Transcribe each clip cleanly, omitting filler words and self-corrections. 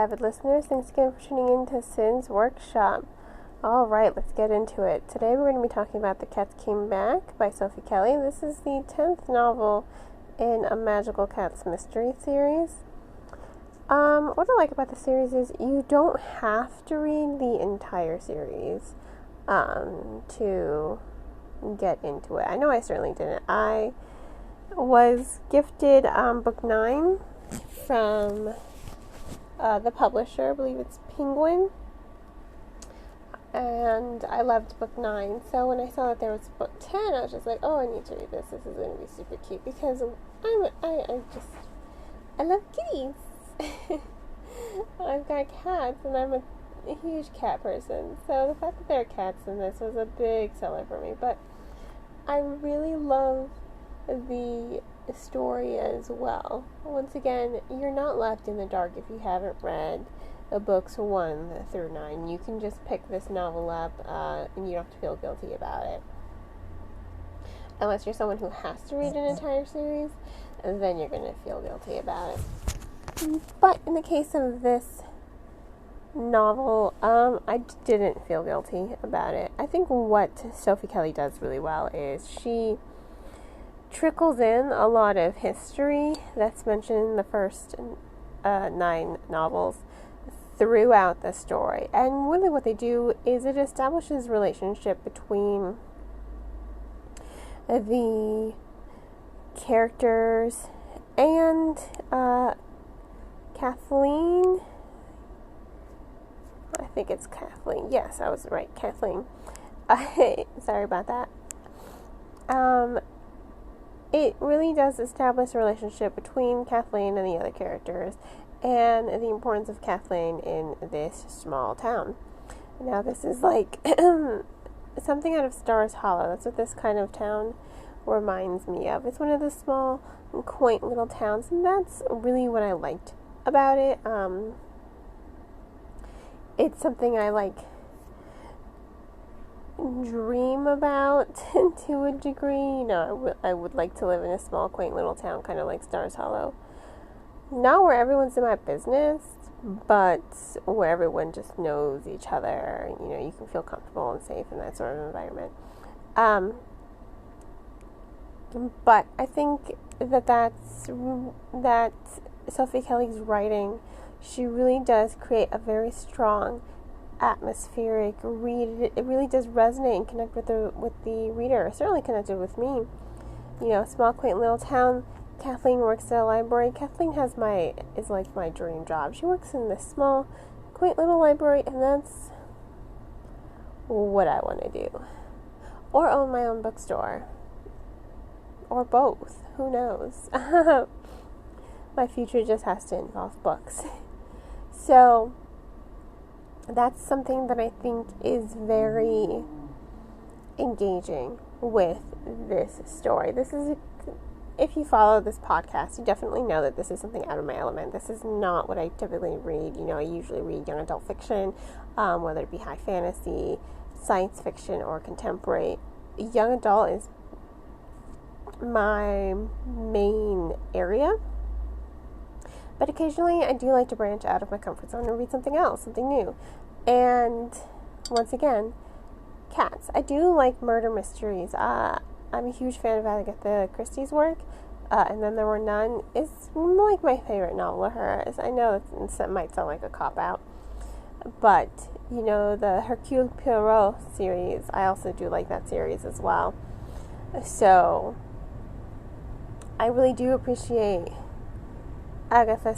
avid listeners. Thanks again for tuning in to Sin's Workshop. Alright, let's get into it. Today we're going to be talking about The Cats Came Back by Sophie Kelly. This is the 10th novel in a Magical Cats mystery series. What I like about the series is you don't have to read the entire series to get into it. I know I certainly didn't. I was gifted book 9 from the publisher. I believe it's Penguin. And I loved book 9. So when I saw that there was book 10, I was just like, oh, I need to read this. This is going to be super cute because I love kitties. I've got cats and I'm a huge cat person. So the fact that there are cats in this was a big seller for me. But I really love the story as well. Once again, you're not left in the dark if you haven't read the books 1 through 9. You can just pick this novel up and you don't have to feel guilty about it. Unless you're someone who has to read an entire series, then you're going to feel guilty about it. But in the case of this novel, I didn't feel guilty about it. I think what Sophie Kelly does really well is she trickles in a lot of history that's mentioned in the first 9 novels throughout the story. And really what they do is it establishes relationship between the characters and Kathleen. I think it's Kathleen. Yes, I was right. Kathleen. Sorry about that. It really does establish a relationship between Kathleen and the other characters and the importance of Kathleen in this small town. Now, this is like something out of Stars Hollow. That's what this kind of town reminds me of. It's one of the small, quaint little towns, and that's really what I liked about it. It's something I dream about to a degree. You know, I would like to live in a small, quaint little town, kind of like Stars Hollow. Not where everyone's in my business, but where everyone just knows each other. You know, you can feel comfortable and safe in that sort of environment. But I think that Sophie Kelly's writing, she really does create a very strong atmospheric read. It really does resonate and connect with the reader. It certainly connected with me. You know, small, quaint little town. Kathleen works at a library. Kathleen is like my dream job. She works in this small, quaint little library, and that's what I want to do. Or own my own bookstore. Or both. Who knows? My future just has to involve books. So that's something that I think is very engaging with this story. If you follow this podcast, you definitely know that this is something out of my element. This is not what I typically read. You know, I usually read young adult fiction, whether it be high fantasy, science fiction, or contemporary. Young adult is my main area. But occasionally I do like to branch out of my comfort zone and read something else, something new. And once again, cats. I do like murder mysteries. I'm a huge fan of Agatha Christie's work. And Then There Were None is like my favorite novel of hers. I know that might sound like a cop-out. But, you know, the Hercule Poirot series, I also do like that series as well. So I really do appreciate Agatha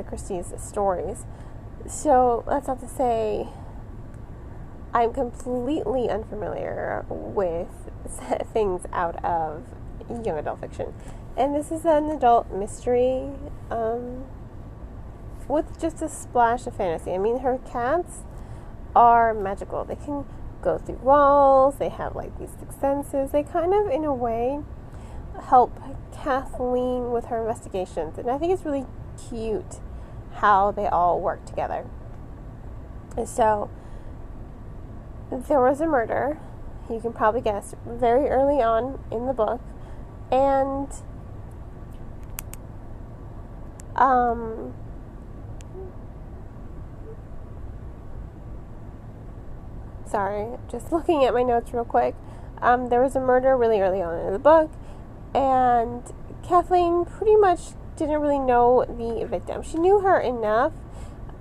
Christie's stories. So that's not to say I'm completely unfamiliar with things out of young adult fiction. And this is an adult mystery with just a splash of fantasy. I mean, her cats are magical. They can go through walls. They have like these sixth senses. They kind of, in a way, help Kathleen with her investigations. And I think it's really cute how they all work together. And so there was a murder, you can probably guess, very early on in the book, and Sorry, just looking at my notes real quick. There was a murder really early on in the book, and Kathleen pretty much didn't really know the victim. She knew her enough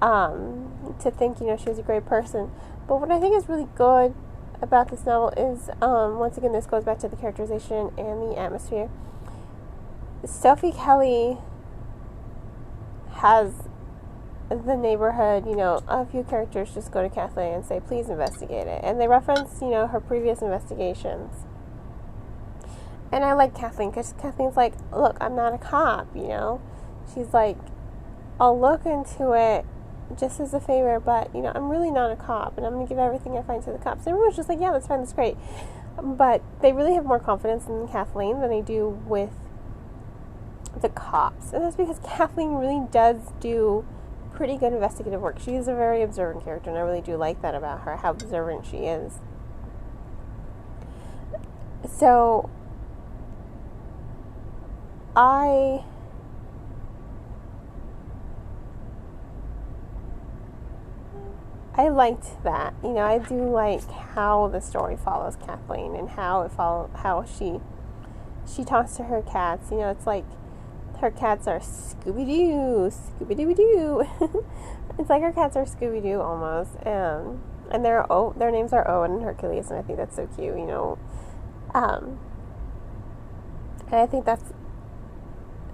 to think, she was a great person. But what I think is really good about this novel is, once again, this goes back to the characterization and the atmosphere. Sophie Kelly has the neighborhood, a few characters just go to Kathleen and say, please investigate it. And they reference, her previous investigations. And I like Kathleen because Kathleen's like, look, I'm not a cop, She's like, I'll look into it just as a favor, but, I'm really not a cop, and I'm going to give everything I find to the cops. And everyone's just like, yeah, that's fine, that's great. But they really have more confidence in Kathleen than they do with the cops. And that's because Kathleen really does do pretty good investigative work. She is a very observant character, and I really do like that about her, how observant she is. So I liked that. I do like how the story follows Kathleen and how she talks to her cats. It's like her cats are Scooby-Doo. It's like her cats are Scooby-Doo almost. And their names are Owen and Hercules, and I think that's so cute, And I think that's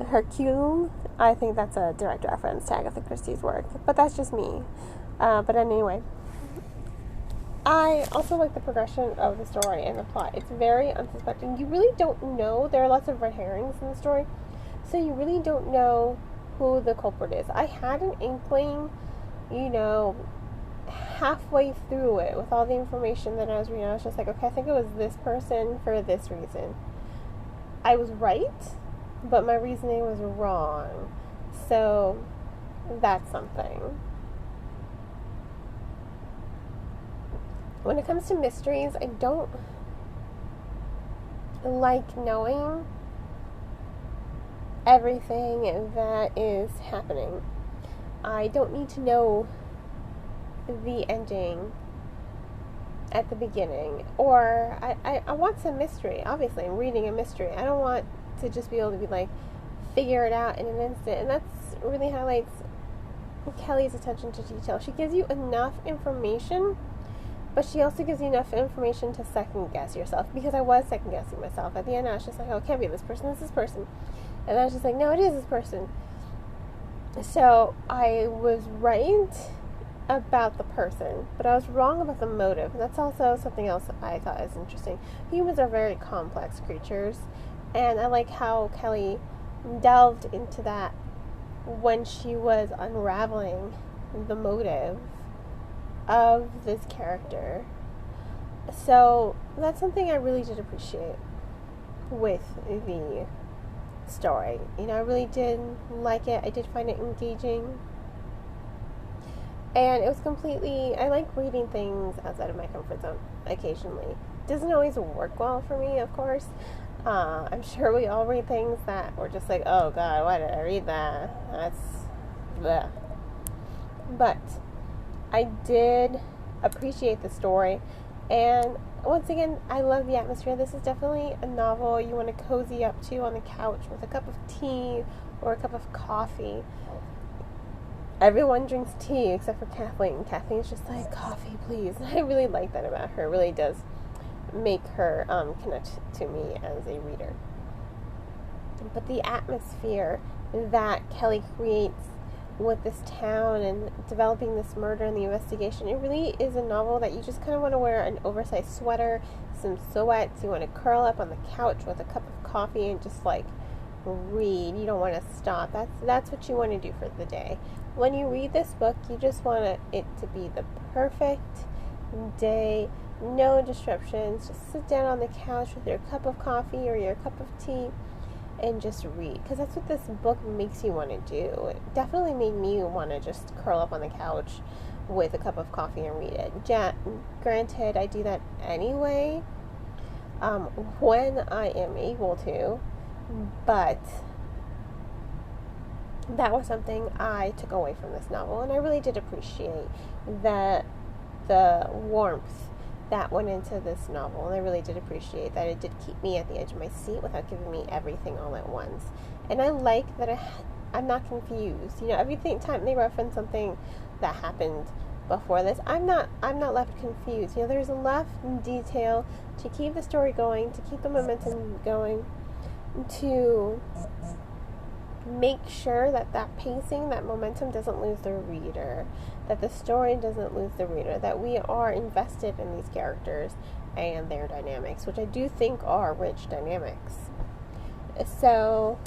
Hercule. I think that's a direct reference to Agatha Christie's work, but that's just me. But anyway, I also like the progression of the story and the plot. It's very unsuspecting. You really don't know. There are lots of red herrings in the story, so you really don't know who the culprit is. I had an inkling, halfway through it with all the information that I was reading. I was just like, okay, I think it was this person for this reason. I was right, but my reasoning was wrong. So that's something. When it comes to mysteries, I don't like knowing everything that is happening. I don't need to know the ending at the beginning. Or I want some mystery. Obviously, I'm reading a mystery. I don't want to just be able to be like, figure it out in an instant. And that's really highlights Kelly's attention to detail. She gives you enough information, but she also gives you enough information to second guess yourself, because I was second guessing myself. At the end, I was just like, oh, it can't be this person, it's this person. And I was just like, no, it is this person. So I was right about the person, but I was wrong about the motive. And that's also something else I thought is interesting. Humans are very complex creatures, and I like how Kelly delved into that when she was unraveling the motive of this character. So that's something I really did appreciate with the story. I really did like it. I did find it engaging, and it was completely, I like reading things outside of my comfort zone occasionally. It doesn't always work well for me, of course. I'm sure we all read things that we're just like, oh god, why did I read that? That's bleh. But I did appreciate the story, and once again, I love the atmosphere. This is definitely a novel you want to cozy up to on the couch with a cup of tea or a cup of coffee. Everyone drinks tea except for Kathleen. Kathleen's just like, coffee, please. And I really like that about her. It really does make her connect to me as a reader. But the atmosphere that Kelly creates with this town and developing this murder and the investigation, it really is a novel that you just kind of want to wear an oversized sweater, some sweats. You want to curl up on the couch with a cup of coffee and just like read. You don't want to stop. That's what you want to do for the day. When you read this book, you just want it to be the perfect day. No disruptions. Just sit down on the couch with your cup of coffee or your cup of tea and just read, because that's what this book makes you want to do. It definitely made me want to just curl up on the couch with a cup of coffee and read it. Granted, I do that anyway when I am able to, but that was something I took away from this novel, and I really did appreciate the warmth that went into this novel, and I really did appreciate that. It did keep me at the edge of my seat without giving me everything all at once. And I like that I'm not confused. Every time they reference something that happened before this, I'm not left confused. There's enough detail to keep the story going, to keep the momentum going, to make sure that pacing, that momentum doesn't lose the reader, that the story doesn't lose the reader, that we are invested in these characters and their dynamics, which I do think are rich dynamics. So,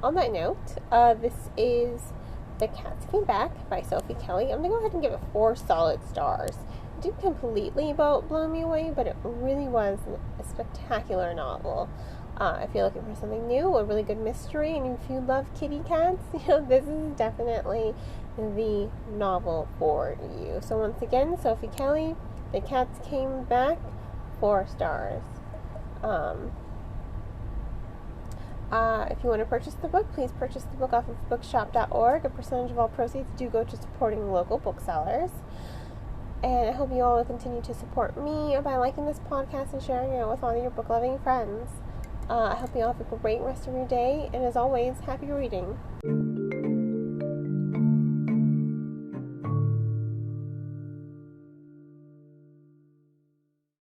on that note, this is The Cats Came Back by Sophie Kelly. I'm going to go ahead and give it 4 solid stars. It didn't completely blow me away, but it really was a spectacular novel. If you're looking for something new, a really good mystery, and if you love kitty cats, this is definitely the novel for you. So once again, Sophie Kelly, The Cats Came Back, 4 stars. If you want to purchase the book, please purchase the book off of bookshop.org. A percentage of all proceeds do go to supporting local booksellers. And I hope you all will continue to support me by liking this podcast and sharing it with all your book-loving friends. I hope you all have a great rest of your day, and as always, happy reading.